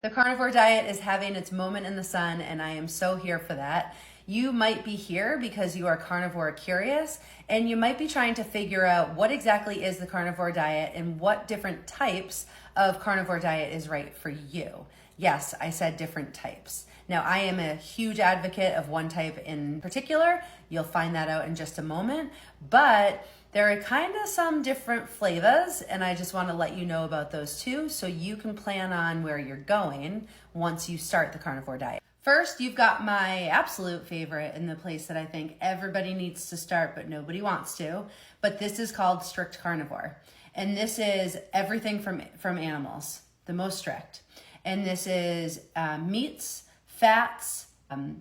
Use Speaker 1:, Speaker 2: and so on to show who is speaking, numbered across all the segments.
Speaker 1: The carnivore diet is having its moment in the sun, and I am so here for that. You might be here because you are carnivore curious, and you might be trying to figure out what exactly is the carnivore diet and what different types of carnivore diet is right for you. Yes, I said different types. Now, I am a huge advocate of one type in particular. You'll find that out in just a moment, but there are kind of some different flavors, and I just want to let you know about those too so you can plan on where you're going once you start the carnivore diet. First, you've got my absolute favorite and the place that I think everybody needs to start, but nobody wants to. But this is called strict carnivore. And this is everything from animals, the most strict. And this is meats, fats,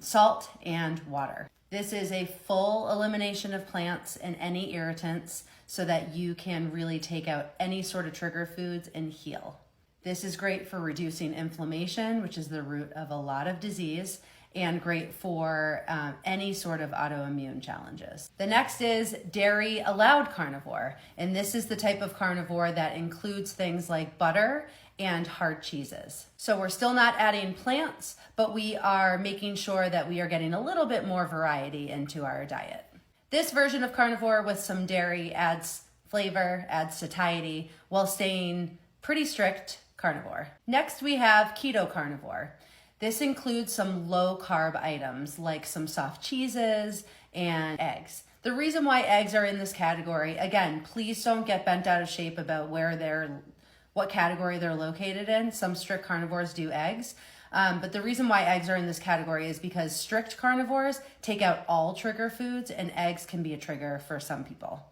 Speaker 1: salt, and water. This is a full elimination of plants and any irritants so that you can really take out any sort of trigger foods and heal. This is great for reducing inflammation, which is the root of a lot of disease, and great for any sort of autoimmune challenges. The next is dairy allowed carnivore, and this is the type of carnivore that includes things like butter and hard cheeses. So we're still not adding plants, but we are making sure that we are getting a little bit more variety into our diet. This version of carnivore with some dairy adds flavor, adds satiety, while staying pretty strict carnivore. Next, we have keto carnivore. This includes some low carb items like some soft cheeses and eggs. The reason why eggs are in this category, again, please don't get bent out of shape about what category they're located in. Some strict carnivores do eggs. But the reason why eggs are in this category is because strict carnivores take out all trigger foods, and eggs can be a trigger for some people.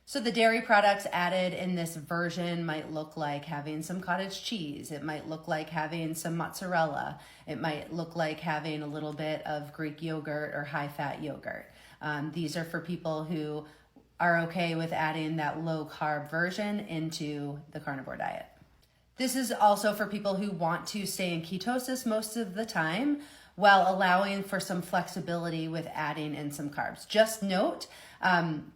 Speaker 1: So the dairy products added in this version might look like having some cottage cheese. It might look like having some mozzarella. It might look like having a little bit of Greek yogurt or high-fat yogurt. These are for people who are okay with adding that low-carb version into the carnivore diet. This is also for people who want to stay in ketosis most of the time while allowing for some flexibility with adding in some carbs. Just note,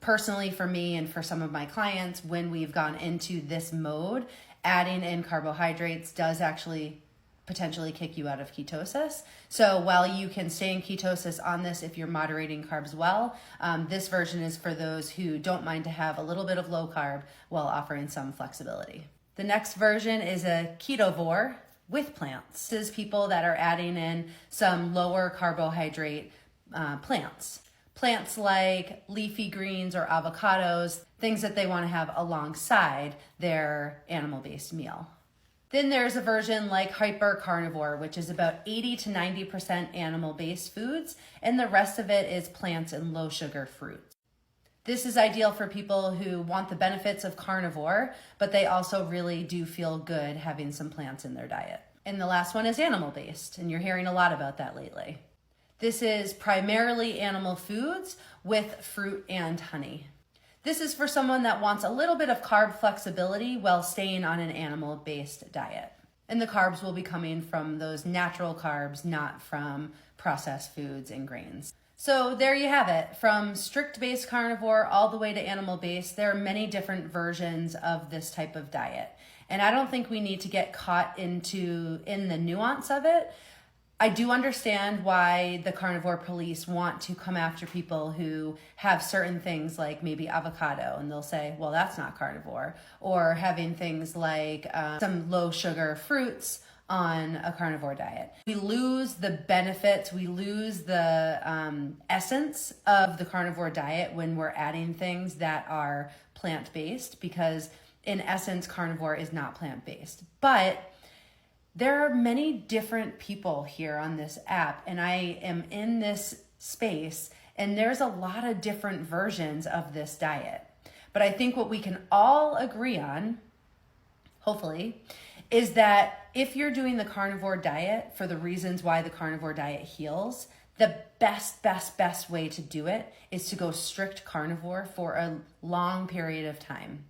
Speaker 1: personally for me and for some of my clients, when we've gone into this mode, adding in carbohydrates does actually potentially kick you out of ketosis. So while you can stay in ketosis on this if you're moderating carbs well, this version is for those who don't mind to have a little bit of low carb while offering some flexibility. The next version is a Ketovore with plants. This is people that are adding in some lower carbohydrate plants. Plants like leafy greens or avocados, things that they want to have alongside their animal-based meal. Then there's a version like hyper carnivore, which is about 80 to 90% animal-based foods, and the rest of it is plants and low sugar fruits. This is ideal for people who want the benefits of carnivore, but they also really do feel good having some plants in their diet. And the last one is animal-based, and you're hearing a lot about that lately. This is primarily animal foods with fruit and honey. This is for someone that wants a little bit of carb flexibility while staying on an animal-based diet. And the carbs will be coming from those natural carbs, not from processed foods and grains. So there you have it. From strict-based carnivore all the way to animal-based, there are many different versions of this type of diet. And I don't think we need to get caught in the nuance of it. I do understand why the carnivore police want to come after people who have certain things like maybe avocado, and they'll say, well, that's not carnivore. Or having things like some low sugar fruits on a carnivore diet. We lose the benefits, we lose the essence of the carnivore diet when we're adding things that are plant-based, because in essence, carnivore is not plant-based. But there are many different people here on this app, and I am in this space, and there's a lot of different versions of this diet. But I think what we can all agree on, hopefully, is that if you're doing the carnivore diet for the reasons why the carnivore diet heals, the best way to do it is to go strict carnivore for a long period of time.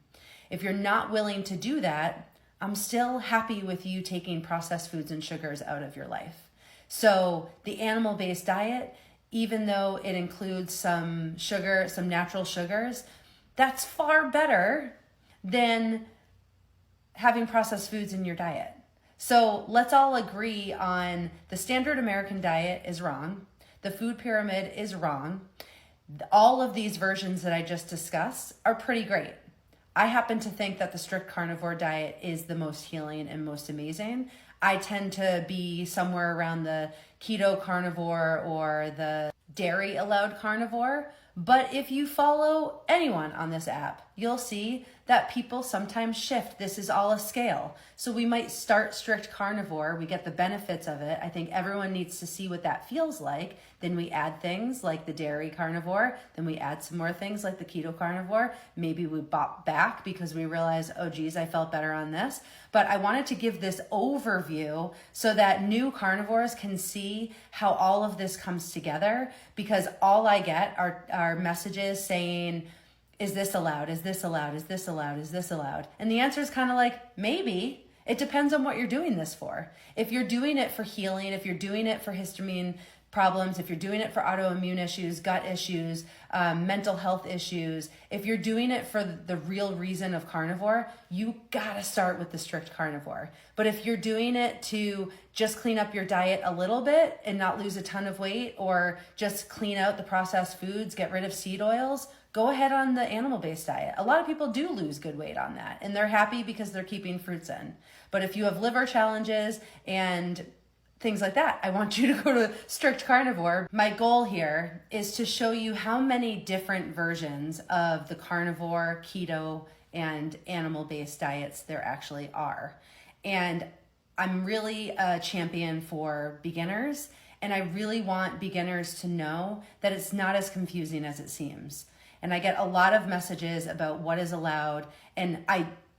Speaker 1: If you're not willing to do that, I'm still happy with you taking processed foods and sugars out of your life. So the animal-based diet, even though it includes some sugar, some natural sugars, that's far better than having processed foods in your diet. So let's all agree on the standard American diet is wrong. The food pyramid is wrong. All of these versions that I just discussed are pretty great. I happen to think that the strict carnivore diet is the most healing and most amazing. I tend to be somewhere around the keto carnivore or the dairy allowed carnivore. But if you follow anyone on this app, you'll see that people sometimes shift. This is all a scale. So we might start strict carnivore. We get the benefits of it. I think everyone needs to see what that feels like. Then we add things like the dairy carnivore. Then we add some more things like the keto carnivore. Maybe we bop back because we realize, oh geez, I felt better on this. But I wanted to give this overview so that new carnivores can see how all of this comes together, because all I get are messages saying, is this allowed? Is this allowed? Is this allowed? Is this allowed? And the answer is kind of like, maybe. It depends on what you're doing this for. If you're doing it for healing, if you're doing it for histamine problems, if you're doing it for autoimmune issues, gut issues, mental health issues, if you're doing it for the real reason of carnivore, you gotta start with the strict carnivore. But if you're doing it to just clean up your diet a little bit and not lose a ton of weight, or just clean out the processed foods, get rid of seed oils, go ahead on the animal-based diet. A lot of people do lose good weight on that, and they're happy because they're keeping fruits in. But if you have liver challenges and things like that, I want you to go to strict carnivore. My goal here is to show you how many different versions of the carnivore, keto, and animal-based diets there actually are. And I'm really a champion for beginners, and I really want beginners to know that it's not as confusing as it seems. And I get a lot of messages about what is allowed, and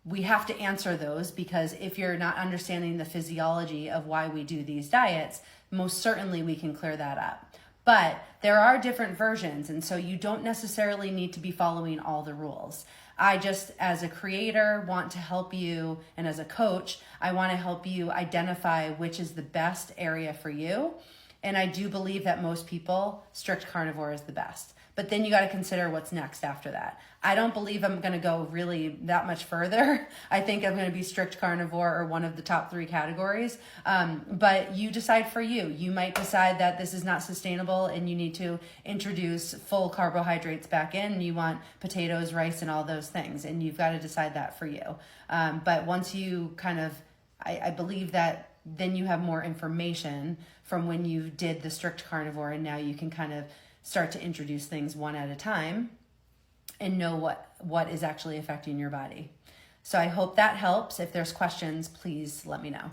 Speaker 1: we have to answer those, because if you're not understanding the physiology of why we do these diets, most certainly we can clear that up. But there are different versions, and so you don't necessarily need to be following all the rules. I just, as a creator, want to help you, and as a coach, I want to help you identify which is the best area for you. And I do believe that most people, strict carnivore is the best. But then you got to consider what's next after that. I don't believe I'm going to go really that much further. I think I'm going to be strict carnivore or one of the top 3 categories. But you decide for you. You might decide that this is not sustainable and you need to introduce full carbohydrates back in. You want potatoes, rice, and all those things. And you've got to decide that for you. But once you kind of, I believe that then you have more information from when you did the strict carnivore, and now you can kind of start to introduce things one at a time and know what is actually affecting your body. So I hope that helps. If there's questions, please let me know.